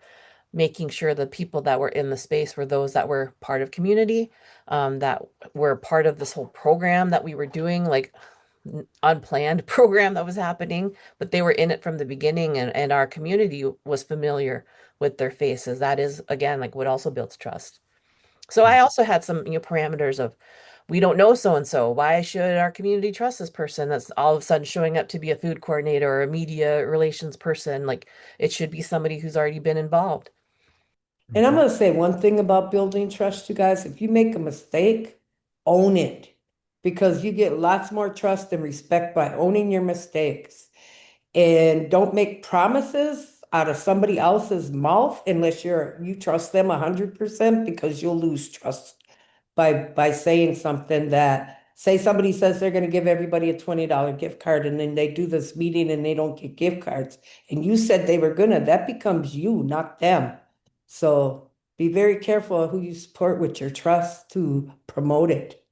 making sure the people that were in the space were those that were part of community, that were part of this whole program that we were doing, like unplanned program that was happening, but they were in it from the beginning, and our community was familiar with their faces. That is, again, like what also builds trust. So I also had some, parameters of, we don't know so and so. Why should our community trust this person that's all of a sudden showing up to be a food coordinator or a media relations person? Like it should be somebody who's already been involved. And I'm Mhm. going to say one thing about building trust, you guys. If you make a mistake, own it because you get lots more trust and respect by owning your mistakes. And don't make promises out of somebody else's mouth unless you trust them 100% because you'll lose trust by saying something that say somebody says they're going to give everybody a $20 gift card and then they do this meeting and they don't get gift cards and you said they were gonna, that becomes you, not them. So be very careful of who you support with your trust to promote it.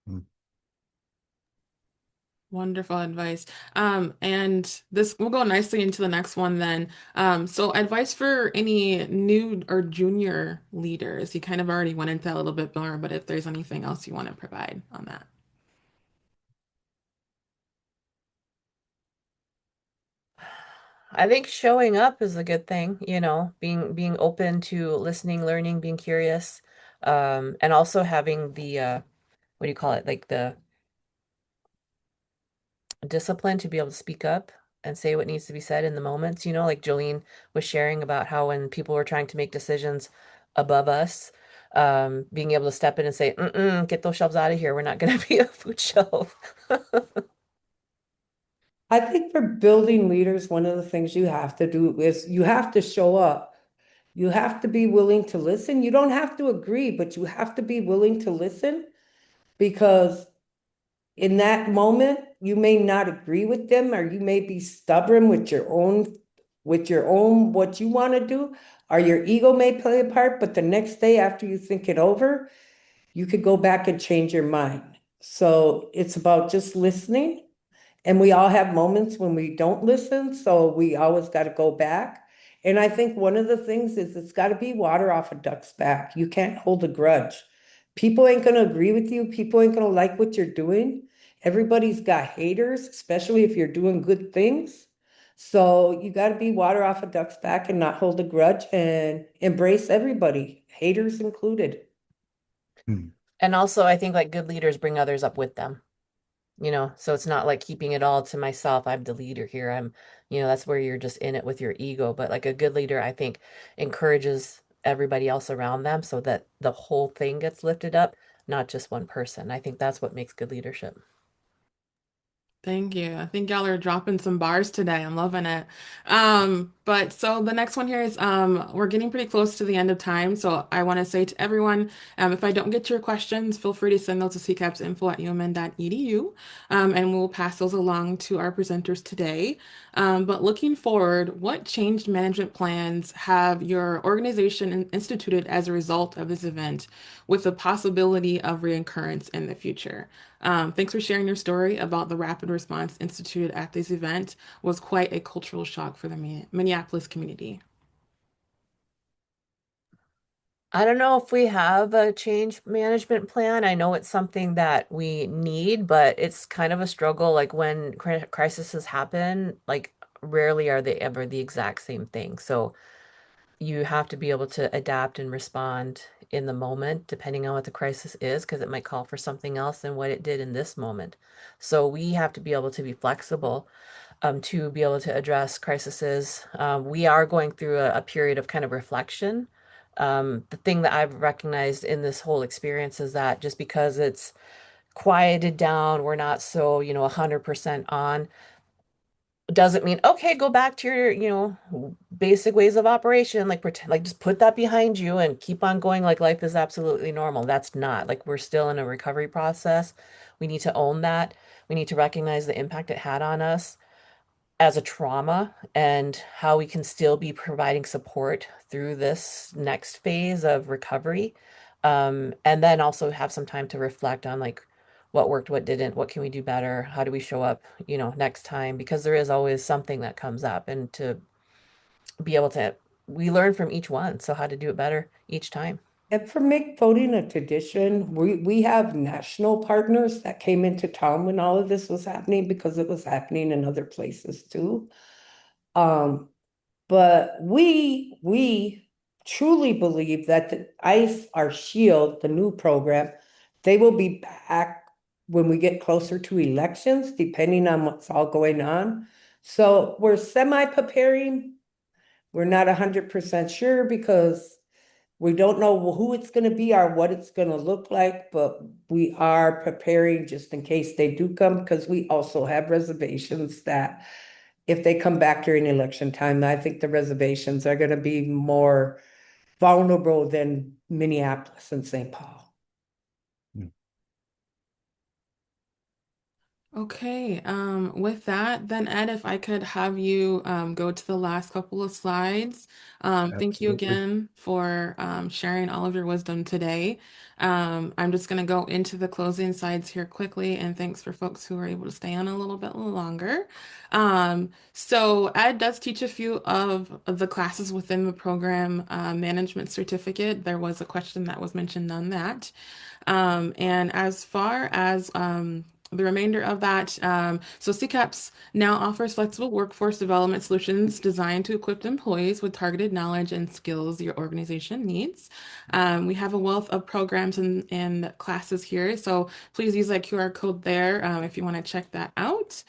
Mhm. Wonderful advice. And this will go nicely into the next one then. So advice for any new or junior leaders. You kind of already went into that a little bit more, but if there's anything else you want to provide on that. I think showing up is a good thing, being open to listening, learning, being curious, and also having the what do you call it? Like the discipline to be able to speak up and say what needs to be said in the moments, like Jolene was sharing about how when people were trying to make decisions above us, being able to step in and say, mm-mm, get those shelves out of here. We're not going to be a food shelf. I think for building leaders, one of the things you have to do is you have to show up. You have to be willing to listen. You don't have to agree, but you have to be willing to listen because in that moment, you may not agree with them or you may be stubborn with your own what you want to do, or your ego may play a part, but the next day after you think it over, you could go back and change your mind. So it's about just listening and we all have moments when we don't listen, so we always got to go back. And I think one of the things is it's got to be water off a duck's back. You can't hold a grudge. People ain't going to agree with you. People ain't going to like what you're doing. Everybody's got haters, especially if you're doing good things. So you got to be water off a duck's back and not hold a grudge and embrace everybody, haters included. Mhm. And also, I think like good leaders bring others up with them. So it's not like keeping it all to myself. I'm the leader here. That's where you're just in it with your ego. But like a good leader, I think encourages everybody else around them so that the whole thing gets lifted up, not just one person. I think that's what makes good leadership. Thank you. I think y'all are dropping some bars today. I'm loving it. But so the next one here is we're getting pretty close to the end of time. So I want to say to everyone, if I don't get your questions, feel free to send those to ccapsinfo@umn.edu, and we'll pass those along to our presenters today. But looking forward, what change management plans have your organization instituted as a result of this event with the possibility of reoccurrence in the future? Thanks for sharing your story about the rapid response instituted at this event. Was quite a cultural shock for the Minneapolis community. I don't know if we have a change management plan. I know it's something that we need, but it's kind of a struggle. Like when crises happen, like rarely are they ever the exact same thing. So you have to be able to adapt and respond in the moment, depending on what the crisis is, because it might call for something else than what it did in this moment. So we have to be able to be flexible, to be able to address crises. We are going through a period of kind of reflection. The thing that I've recognized in this whole experience is that just because it's quieted down, we're not so, 100% on. doesn't mean, okay, go back to your, basic ways of operation, like pretend, like just put that behind you and keep on going like life is absolutely normal. That's not, like we're still in a recovery process. We need to own that. We need to recognize the impact it had on us as a trauma and how we can still be providing support through this next phase of recovery. And then also have some time to reflect on like what worked, what didn't, what can we do better, how do we show up, next time, because there is always something that comes up, and to be able to, we learn from each one, so how to do it better each time. And for make voting a tradition, we have national partners that came into town when all of this was happening because it was happening in other places too. Um, but we truly believe that the ICE, our Shield, the new program, they will be back when we get closer to elections, depending on what's all going on. So we're semi-preparing. We're not 100% sure because we don't know who it's going to be or what it's going to look like, but we are preparing just in case they do come, because we also have reservations that if they come back during election time, I think the reservations are going to be more vulnerable than Minneapolis and St. Paul. Okay, with that, then Ed, if I could have you go to the last couple of slides. Thank you Absolutely. again for sharing all of your wisdom today. I'm just going to go into the closing slides here quickly, and thanks for folks who were able to stay on a little bit longer. So Ed does teach a few of the classes within the program management certificate. There was a question that was mentioned on that. And as far as the remainder of that, so CCAPS now offers flexible workforce development solutions designed to equip employees with targeted knowledge and skills your organization needs. We have a wealth of programs and classes here, so please use that QR code there if you want to check that out.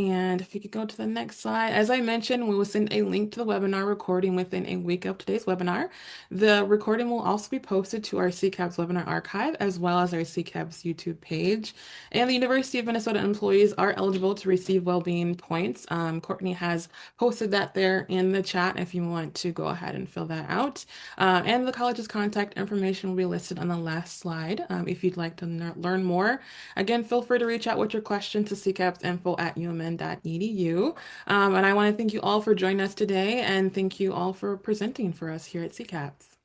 And if you could go to the next slide, as I mentioned, we will send a link to the webinar recording within a week of today's webinar. The recording will also be posted to our CCAPS webinar archive as well as our CCAPS YouTube page. And the University of Minnesota employees are eligible to receive well-being points. Courtney has posted that there in the chat if you want to go ahead and fill that out. And the college's contact information will be listed on the last slide if you'd like to learn more. Again, feel free to reach out with your question to ccapsinfo@umn.edu. And I want to thank you all for joining us today and thank you all for presenting for us here at CCAPS.